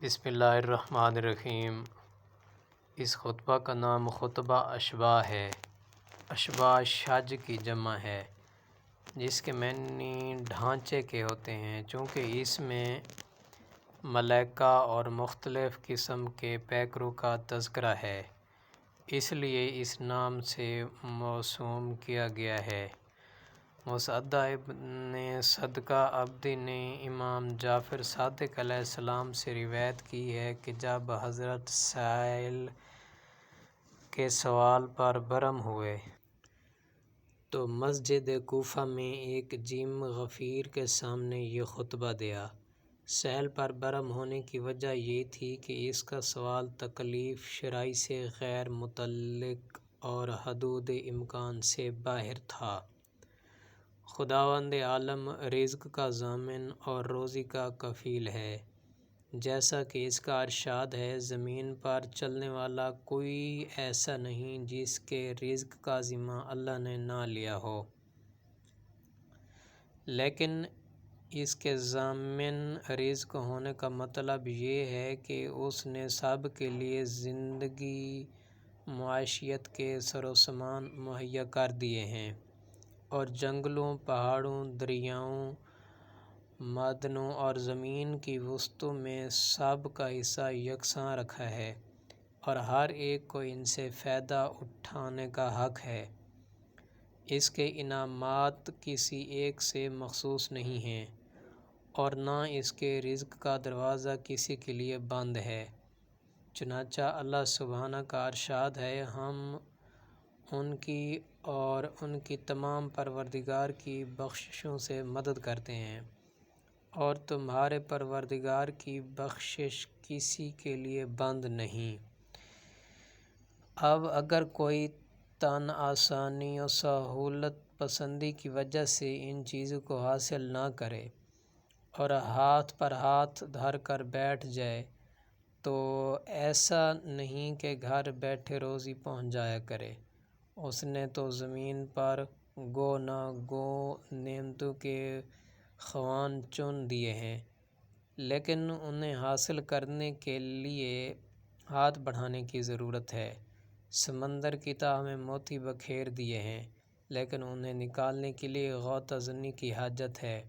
بسم اللہ الرحمن الرحیم۔ اس خطبہ کا نام خطبہ اشباع ہے۔ اشباع شج کی جمع ہے، جس کے معنی ڈھانچے کے ہوتے ہیں۔ چونکہ اس میں ملائکہ اور مختلف قسم کے پیکروں کا تذکرہ ہے، اس لیے اس نام سے موسوم کیا گیا ہے۔ مصعدہ ابن صدقہ عبدی نے امام جعفر صادق علیہ السلام سے روایت کی ہے کہ جب حضرت سائل کے سوال پر برہم ہوئے تو مسجد کوفہ میں ایک جم غفیر کے سامنے یہ خطبہ دیا۔ سائل پر برہم ہونے کی وجہ یہ تھی کہ اس کا سوال تکلیف شرعی سے غیر متعلق اور حدود امکان سے باہر تھا۔ خداوند عالم رزق کا ضامن اور روزی کا کفیل ہے، جیسا کہ اس کا ارشاد ہے: زمین پر چلنے والا کوئی ایسا نہیں جس کے رزق کا ذمہ اللہ نے نہ لیا ہو، لیکن اس کے ضامن رزق ہونے کا مطلب یہ ہے کہ اس نے سب کے لیے زندگی معیشت کے سروسامان مہیا کر دیے ہیں اور جنگلوں، پہاڑوں، دریاؤں، معدنوں اور زمین کی وسطوں میں سب کا حصہ یکساں رکھا ہے اور ہر ایک کو ان سے فائدہ اٹھانے کا حق ہے۔ اس کے انعامات کسی ایک سے مخصوص نہیں ہیں اور نہ اس کے رزق کا دروازہ کسی کے لیے بند ہے۔ چنانچہ اللہ سبحانہ کا ارشاد ہے: ہم ان کی اور ان کی تمام پروردگار کی بخششوں سے مدد کرتے ہیں اور تمہارے پروردگار کی بخشش کسی کے لیے بند نہیں۔ اب اگر کوئی تن آسانی و سہولت پسندی کی وجہ سے ان چیزوں کو حاصل نہ کرے اور ہاتھ پر ہاتھ دھر کر بیٹھ جائے تو ایسا نہیں کہ گھر بیٹھے روزی پہنچ جایا کرے۔ اس نے تو زمین پر گو نہ گو نعمتوں کے خوان چن دیے ہیں، لیکن انہیں حاصل کرنے کے لیے ہاتھ بڑھانے کی ضرورت ہے۔ سمندر کی تہہ میں موتی بکھیر دیے ہیں، لیکن انہیں نکالنے کے لیے غوطہ زنی کی حاجت ہے۔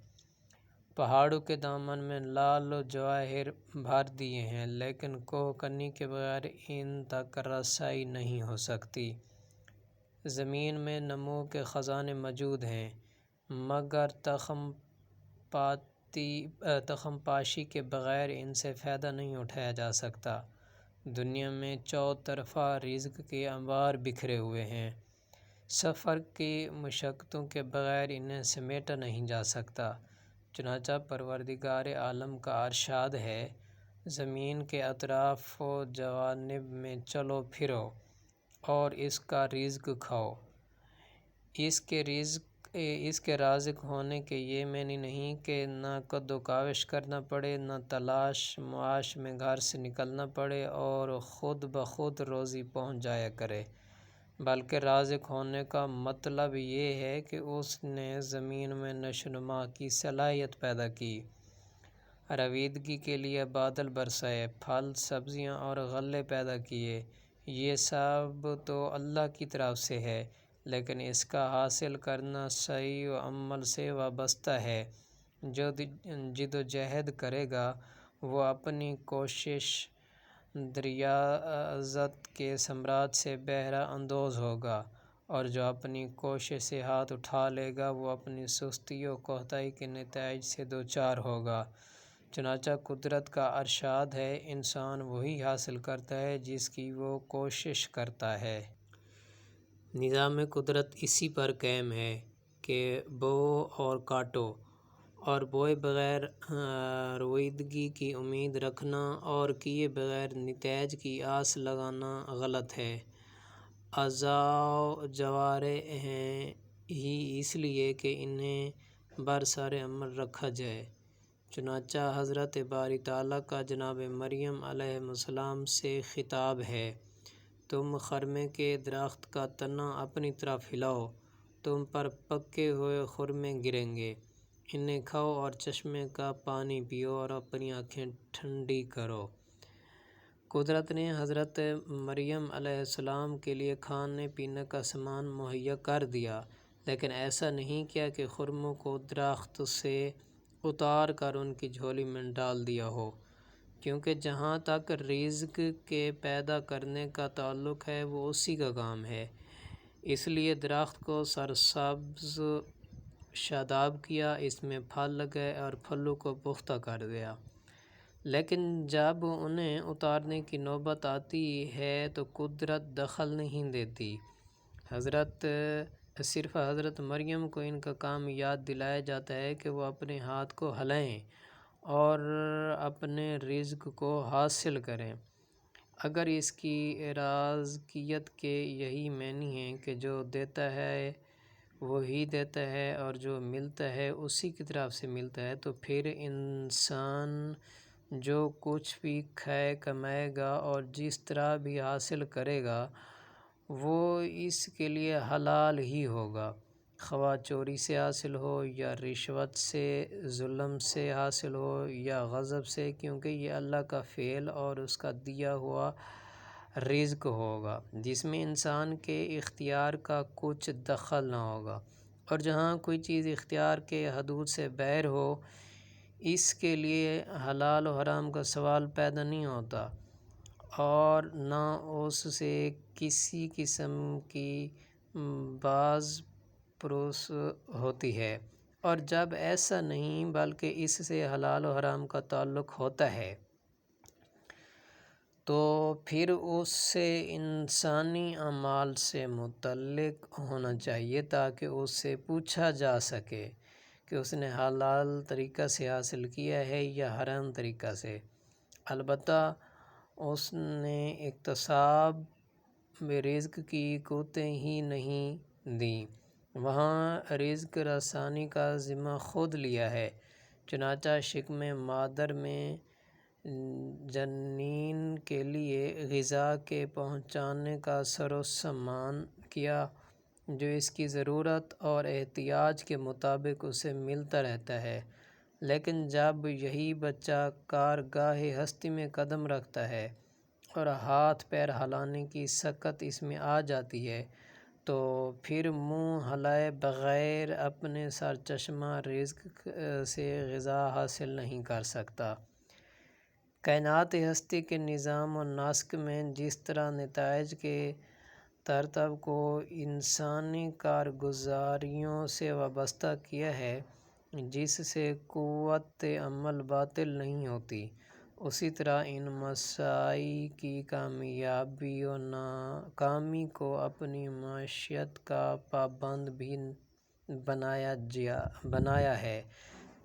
پہاڑوں کے دامن میں لعل و جواہر بھر دیے ہیں، لیکن کوہ کنی کے بغیر ان تک رسائی نہیں ہو سکتی۔ زمین میں نمو کے خزانے موجود ہیں، مگر تخم پاشی کے بغیر ان سے فائدہ نہیں اٹھایا جا سکتا۔ دنیا میں چوطرفہ رزق کے انبار بکھرے ہوئے ہیں، سفر کی مشقتوں کے بغیر انہیں سمیٹا نہیں جا سکتا۔ چنانچہ پروردگار عالم کا ارشاد ہے: زمین کے اطراف و جوانب میں چلو پھرو اور اس کا رزق کھاؤ۔ اس کے رازق ہونے کے یہ معنی نہیں کہ نہ کد و کاوش کرنا پڑے، نہ تلاش معاش میں گھر سے نکلنا پڑے اور خود بخود روزی پہنچ جایا کرے، بلکہ رازق ہونے کا مطلب یہ ہے کہ اس نے زمین میں نشو و نما کی صلاحیت پیدا کی، رویدگی کے لیے بادل برسائے، پھل، سبزیاں اور غلے پیدا کیے۔ یہ سب تو اللہ کی طرف سے ہے، لیکن اس کا حاصل کرنا سعی و عمل سے وابستہ ہے۔ جو جدوجہد کرے گا وہ اپنی کوشش دریافت کے ثمرات سے بہرہ اندوز ہوگا، اور جو اپنی کوشش سے ہاتھ اٹھا لے گا وہ اپنی سستی و کوتاہی کے نتائج سے دوچار ہوگا۔ چنانچہ قدرت کا ارشاد ہے: انسان وہی حاصل کرتا ہے جس کی وہ کوشش کرتا ہے۔ نظام قدرت اسی پر قائم ہے کہ بو اور کاٹو، اور بوئے بغیر رویدگی کی امید رکھنا اور کیے بغیر نتائج کی آس لگانا غلط ہے۔ اعضاء و جوارح ہیں ہی اس لیے کہ انہیں برسر عمل رکھا جائے۔ چنانچہ حضرت باری تعالیٰ کا جناب مریم علیہ السلام سے خطاب ہے: تم خرمے کے درخت کا تنا اپنی طرف ہلاؤ، تم پر پکے ہوئے خرمے گریں گے، انہیں کھاؤ اور چشمے کا پانی پیو اور اپنی آنکھیں ٹھنڈی کرو۔ قدرت نے حضرت مریم علیہ السلام کے لیے کھانے پینے کا سامان مہیا کر دیا، لیکن ایسا نہیں کیا کہ خرموں کو درخت سے اتار کر ان کی جھولی میں ڈال دیا ہو، کیونکہ جہاں تک رزق کے پیدا کرنے کا تعلق ہے وہ اسی کا کام ہے۔ اس لیے درخت کو سرسبز شاداب کیا، اس میں پھل لگائے اور پھلوں کو پختہ کر دیا، لیکن جب انہیں اتارنے کی نوبت آتی ہے تو قدرت دخل نہیں دیتی۔ صرف حضرت مریم کو ان کا کام یاد دلایا جاتا ہے کہ وہ اپنے ہاتھ کو ہلائیں اور اپنے رزق کو حاصل کریں۔ اگر اس کی رازقیت کے یہی معنی ہے کہ جو دیتا ہے وہی دیتا ہے اور جو ملتا ہے اسی کی طرف سے ملتا ہے، تو پھر انسان جو کچھ بھی کھائے کمائے گا اور جس طرح بھی حاصل کرے گا وہ اس کے لیے حلال ہی ہوگا، خواہ چوری سے حاصل ہو یا رشوت سے، ظلم سے حاصل ہو یا غضب سے، کیونکہ یہ اللہ کا فعل اور اس کا دیا ہوا رزق ہوگا جس میں انسان کے اختیار کا کچھ دخل نہ ہوگا، اور جہاں کوئی چیز اختیار کے حدود سے باہر ہو اس کے لیے حلال و حرام کا سوال پیدا نہیں ہوتا اور نہ اس سے کسی قسم کی باز پرس ہوتی ہے، اور جب ایسا نہیں بلکہ اس سے حلال و حرام کا تعلق ہوتا ہے تو پھر اس سے انسانی اعمال سے متعلق ہونا چاہیے تاکہ اس سے پوچھا جا سکے کہ اس نے حلال طریقہ سے حاصل کیا ہے یا حرام طریقہ سے۔ البتہ اس نے اکتساب رزق کی قوتیں ہی نہیں دیں، وہاں رزق رسانی کا ذمہ خود لیا ہے، چنانچہ شکم مادر میں جنین کے لیے غذا کے پہنچانے کا سامان کیا جو اس کی ضرورت اور احتیاج کے مطابق اسے ملتا رہتا ہے، لیکن جب یہی بچہ کارگاہ ہستی میں قدم رکھتا ہے اور ہاتھ پیر ہلانے کی سکت اس میں آ جاتی ہے تو پھر منہ ہلائے بغیر اپنے سرچشمہ رزق سے غذا حاصل نہیں کر سکتا۔ کائنات ہستی کے نظام و نسق میں جس طرح نتائج کے ترتب کو انسانی کارگزاریوں سے وابستہ کیا ہے جس سے قوت عمل باطل نہیں ہوتی، اسی طرح ان مساعی کی کامیابی و ناکامی کو اپنی معیشت کا پابند بھی بنایا ہے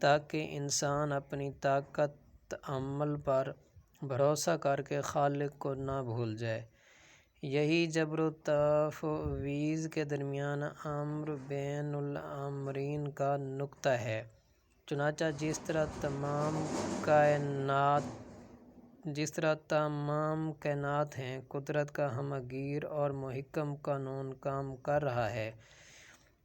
تاکہ انسان اپنی طاقت عمل پر بھروسہ کر کے خالق کو نہ بھول جائے۔ یہی جبر و تفویض کے درمیان امر بین الامرین کا نقطہ ہے، چنانچہ جس طرح تمام کائنات ہیں قدرت کا ہمہ گیر اور محکم قانون کام کر رہا ہے،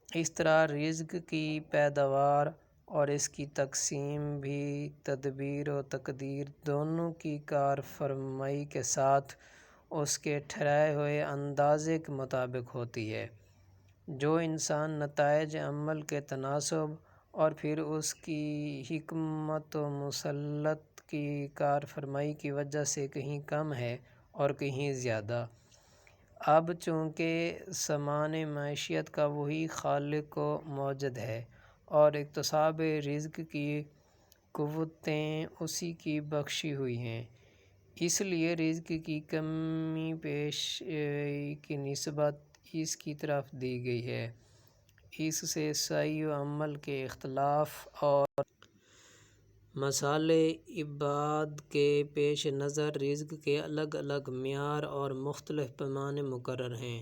اس طرح رزق کی پیداوار اور اس کی تقسیم بھی تدبیر و تقدیر دونوں کی کار فرمائی کے ساتھ اس کے ٹھہرائے ہوئے اندازے کے مطابق ہوتی ہے۔ جو انسان نتائج عمل کے تناسب اور پھر اس کی حکمت و مسلط کی کار فرمائی کی وجہ سے کہیں کم ہے اور کہیں زیادہ، اب چونکہ سامان معیشت کا وہی خالق و موجد ہے اور اکتساب رزق کی قوتیں اسی کی بخشی ہوئی ہیں، اس لیے رزق کی کمی پیش کی نسبت اس کی طرف دی گئی ہے۔ اس سے سعی و عمل کے اختلاف اور مسائل ابعاد کے پیش نظر رزق کے الگ الگ معیار اور مختلف پیمانے مقرر ہیں،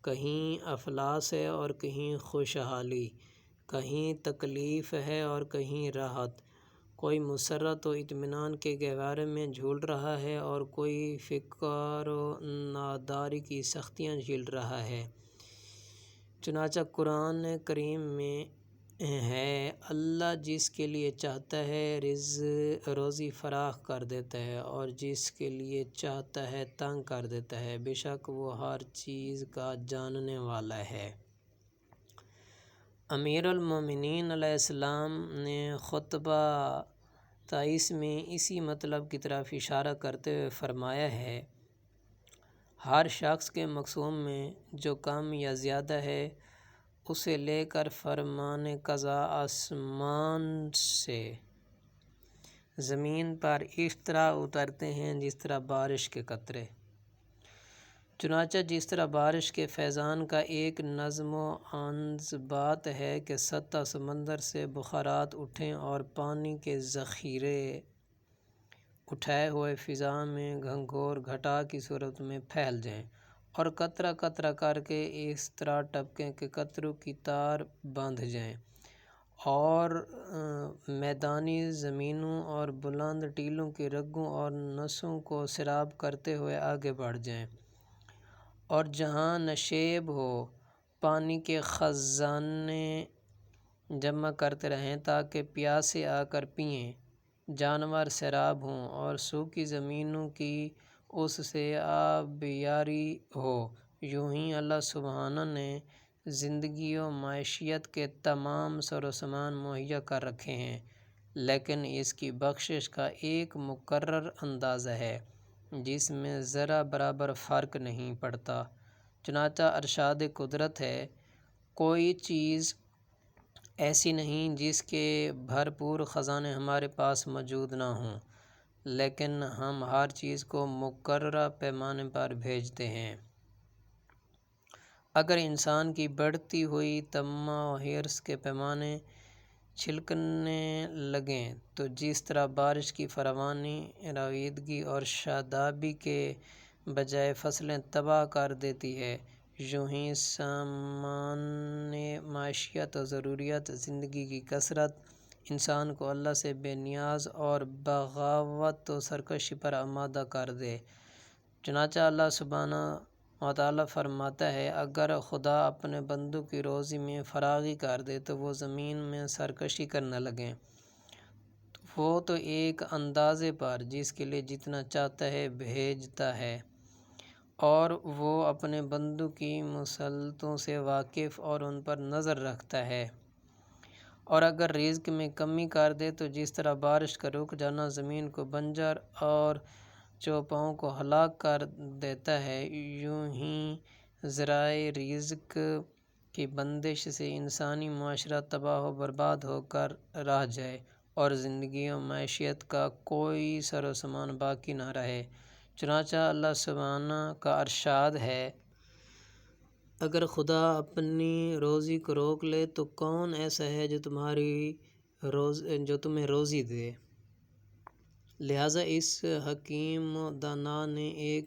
کہیں افلاس ہے اور کہیں خوشحالی، کہیں تکلیف ہے اور کہیں راحت، کوئی مسرت و اطمینان کے گہوارے میں جھول رہا ہے اور کوئی فقر و ناداری کی سختیاں جھیل رہا ہے۔ چنانچہ قرآن کریم میں ہے۔ اللہ جس کے لیے چاہتا ہے روزی فراخ کر دیتا ہے اور جس کے لیے چاہتا ہے تنگ کر دیتا ہے، بے شک وہ ہر چیز کا جاننے والا ہے۔ امیر المومنین علیہ السلام نے خطبہ 23 میں اسی مطلب کی طرف اشارہ کرتے ہوئے فرمایا ہے، ہر شخص کے مقسوم میں جو کم یا زیادہ ہے، اسے لے کر فرمان قضا آسمان سے زمین پر اس طرح اترتے ہیں جس طرح بارش کے قطرے۔ چنانچہ جس طرح بارش کے فیضان کا ایک نظم و انضباط ہے کہ سطح سمندر سے بخارات اٹھیں اور پانی کے ذخیرے اٹھائے ہوئے فضا میں گھنگھور گھٹا کی صورت میں پھیل جائیں اور قطرہ قطرہ کر کے اس طرح ٹپکیں کہ قطروں کی تار بندھ جائیں اور میدانی زمینوں اور بلند ٹیلوں کی رگوں اور نسوں کو سیراب کرتے ہوئے آگے بڑھ جائیں، اور جہاں نشیب ہو پانی کے خزانے جمع کرتے رہیں تاکہ پیاسے آ کر پئیں، جانور سیراب ہوں اور سوکھی زمینوں کی اس سے آبیاری ہو۔ یوں ہی اللہ سبحانہ نے زندگی و معیشت کے تمام ساز مہیا کر رکھے ہیں، لیکن اس کی بخشش کا ایک مقرر اندازہ ہے جس میں ذرہ برابر فرق نہیں پڑتا۔ چنانچہ ارشاد قدرت ہے، کوئی چیز ایسی نہیں جس کے بھرپور خزانے ہمارے پاس موجود نہ ہوں، لیکن ہم ہر چیز کو مقررہ پیمانے پر بھیجتے ہیں۔ اگر انسان کی بڑھتی ہوئی طمع و حرص کے پیمانے چھلکنے لگیں تو جس طرح بارش کی فراوانی، رویدگی اور شادابی کے بجائے فصلیں تباہ کر دیتی ہے، یوں ہی سامان معیشت و ضروریات زندگی کی کثرت انسان کو اللہ سے بے نیاز اور بغاوت و سرکشی پر آمادہ کر دے۔ چنانچہ اللہ سبحانہ وتعالیٰ فرماتا ہے، اگر خدا اپنے بندوں کی روزی میں فراخی کر دے تو وہ زمین میں سرکشی کرنے لگیں۔ وہ تو ایک اندازے پر جس کے لیے جتنا چاہتا ہے بھیجتا ہے، اور وہ اپنے بندوں کی مصلحتوں سے واقف اور ان پر نظر رکھتا ہے۔ اور اگر رزق میں کمی کر دے تو جس طرح بارش کا رک جانا زمین کو بنجر اور چوپاؤں کو ہلاک کر دیتا ہے، یوں ہی ذرائع رزق کی بندش سے انسانی معاشرہ تباہ و برباد ہو کر رہ جائے اور زندگی و معیشت کا کوئی سامان باقی نہ رہے۔ چنانچہ اللہ سبحانہ کا ارشاد ہے، اگر خدا اپنی روزی کو روک لے تو کون ایسا ہے جو تمہیں روزی دے؟ لہٰذا اس حکیم و دانا نے ایک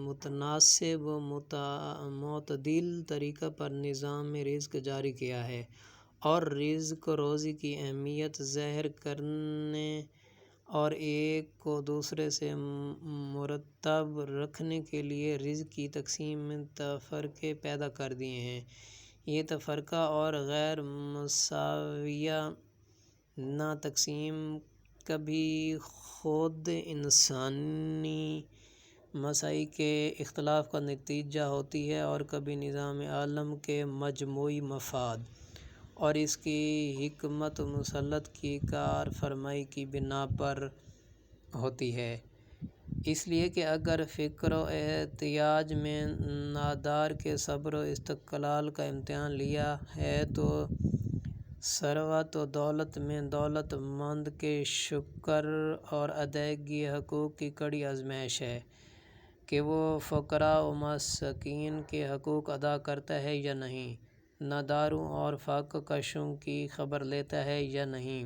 متناسب و معتدل طریقہ پر نظام رزق جاری کیا ہے، اور رزق و روزی کی اہمیت ظاہر کرنے اور ایک کو دوسرے سے مرتب رکھنے کے لیے رزق کی تقسیم میں تفرقے پیدا کر دیے ہیں۔ یہ تفرقہ اور غیر مساویانہ تقسیم کبھی خود انسانی مساعی کے اختلاف کا نتیجہ ہوتی ہے اور کبھی نظام عالم کے مجموعی مفاد اور اس کی حکمت مسلط کی کار فرمائی کی بنا پر ہوتی ہے۔ اس لیے کہ اگر فقر و احتیاج میں نادار کے صبر و استقلال کا امتحان لیا ہے تو ثروت و دولت میں دولت مند کے شکر اور ادائیگی حقوق کی کڑی آزمائش ہے کہ وہ فقراء و مساکین کے حقوق ادا کرتا ہے یا نہیں، ناداروں اور فاقہ کشوں کی خبر لیتا ہے یا نہیں۔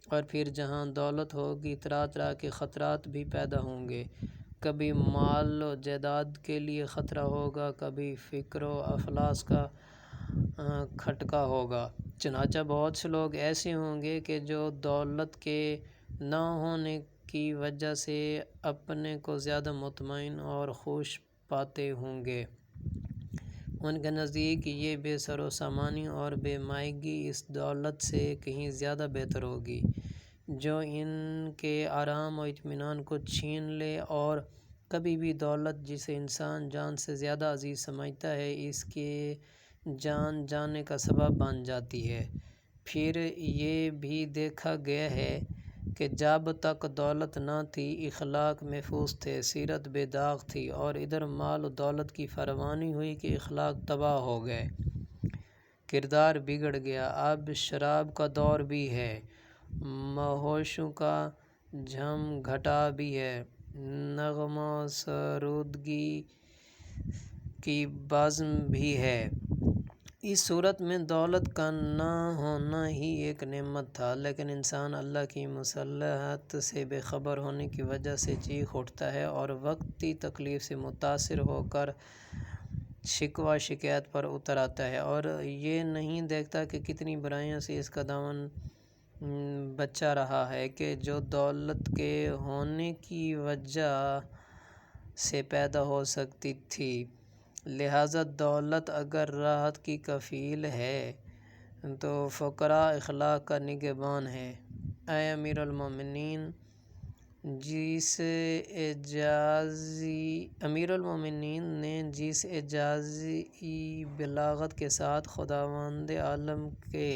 اور پھر جہاں دولت ہوگی طرح طرح کے خطرات بھی پیدا ہوں گے، کبھی مال و جائیداد کے لیے خطرہ ہوگا، کبھی فقر و افلاس کا کھٹکا ہوگا۔ چنانچہ بہت سے لوگ ایسے ہوں گے کہ جو دولت کے نہ ہونے کی وجہ سے اپنے کو زیادہ مطمئن اور خوش پاتے ہوں گے، ان کے نزدیک یہ بے سر و سامانی اور بے مائگی اس دولت سے کہیں زیادہ بہتر ہوگی جو ان کے آرام و اطمینان کو چھین لے، اور کبھی بھی دولت جسے انسان جان سے زیادہ عزیز سمجھتا ہے اس کے جان جانے کا سبب بن جاتی ہے۔ پھر یہ بھی دیکھا گیا ہے کہ جب تک دولت نہ تھی اخلاق محفوظ تھے، سیرت بے داغ تھی، اور ادھر مال و دولت کی فراوانی ہوئی کہ اخلاق تباہ ہو گئے، کردار بگڑ گیا۔ اب شراب کا دور بھی ہے، مہوشوں کا جھم گھٹا بھی ہے، نغم و سرودگی کی بزم بھی ہے۔ اس صورت میں دولت کا نہ ہونا ہی ایک نعمت تھا، لیکن انسان اللہ کی مصلحت سے بے خبر ہونے کی وجہ سے چیخ اٹھتا ہے اور وقتی تکلیف سے متاثر ہو کر شکوہ شکایت پر اتر آتا ہے، اور یہ نہیں دیکھتا کہ کتنی برائیوں سے اس کا دامن بچا رہا ہے کہ جو دولت کے ہونے کی وجہ سے پیدا ہو سکتی تھی۔ لہذا دولت اگر راحت کی کفیل ہے تو فقراء اخلاق کا نگہبان ہے۔ اے امیر المومنین، امیر المومنین نے جس اعجازی بلاغت کے ساتھ خداوند عالم کے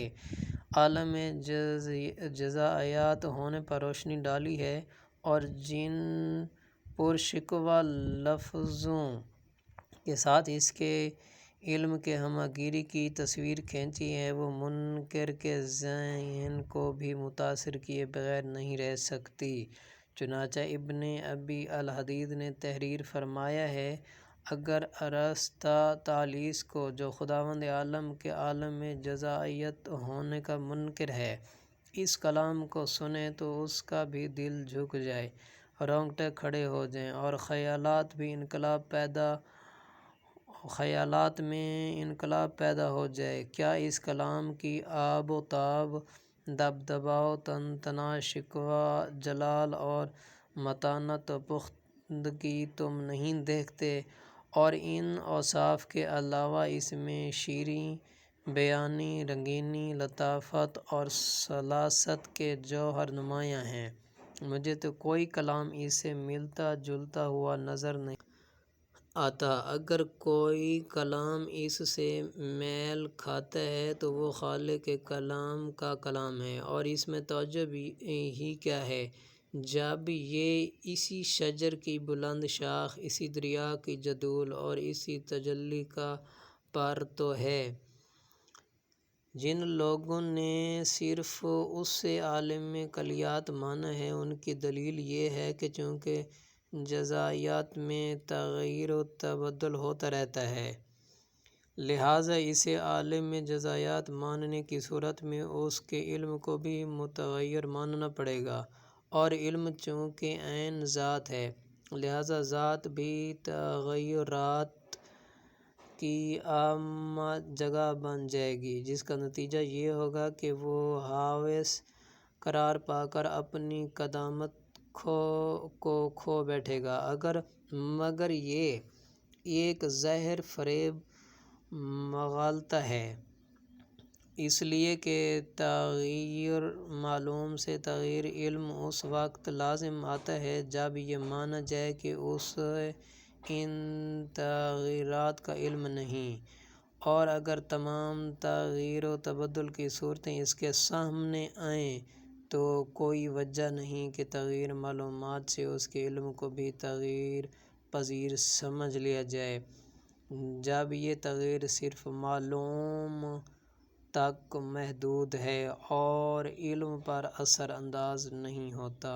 عالم جزائیات ہونے پر روشنی ڈالی ہے، اور جن پرشکوہ لفظوں کے ساتھ اس کے علم کے ہمہ گیری کی تصویر کھینچی ہے، وہ منکر کے ذہن کو بھی متاثر کیے بغیر نہیں رہ سکتی۔ چنانچہ ابن ابی الحدید نے تحریر فرمایا ہے، اگر ارسطاطالیس کو، جو خداوند عالم کے عالم جزائیات ہونے کا منکر ہے، اس کلام کو سنے تو اس کا بھی دل جھک جائے، رونگٹے کھڑے ہو جائیں، اور خیالات میں انقلاب پیدا ہو جائے۔ کیا اس کلام کی آب و تاب، دبدبہ و طنطنہ، شکوہ جلال اور متانت و پختگی تم نہیں دیکھتے؟ اور ان اوصاف کے علاوہ اس میں شیریں بیانی، رنگینی، لطافت اور سلاست کے جوہر نمایاں ہیں۔ مجھے تو کوئی کلام اس سے ملتا جلتا ہوا نظر نہیں آتا۔ اگر کوئی کلام اس سے میل کھاتا ہے تو وہ خالق کلام کا کلام ہے، اور اس میں تعجب ہی کیا ہے جب یہ اسی شجر کی بلند شاخ، اسی دریا کی جدول اور اسی تجلی کا پر تو ہے۔ جن لوگوں نے صرف اسے عالم کلیات مانا ہے، ان کی دلیل یہ ہے کہ چونکہ جزائیات میں تغیر و تبدل ہوتا رہتا ہے، لہذا اسے عالم جزائیات ماننے کی صورت میں اس کے علم کو بھی متغیر ماننا پڑے گا، اور علم چونکہ عین ذات ہے، لہذا ذات بھی تغیرات کی عام جگہ بن جائے گی، جس کا نتیجہ یہ ہوگا کہ وہ حواس قرار پا کر اپنی قدامت کو کھو بیٹھے گا۔ مگر یہ ایک زہر فریب مغالطہ ہے، اس لیے کہ تغیر معلوم سے تغیر علم اس وقت لازم آتا ہے جب یہ مانا جائے کہ اسے ان تغیرات کا علم نہیں، اور اگر تمام تغیر و تبدل کی صورتیں اس کے سامنے آئیں تو کوئی وجہ نہیں کہ تغیر معلومات سے اس کے علم کو بھی تغیر پذیر سمجھ لیا جائے، جب یہ تغیر صرف معلوم تک محدود ہے اور علم پر اثر انداز نہیں ہوتا۔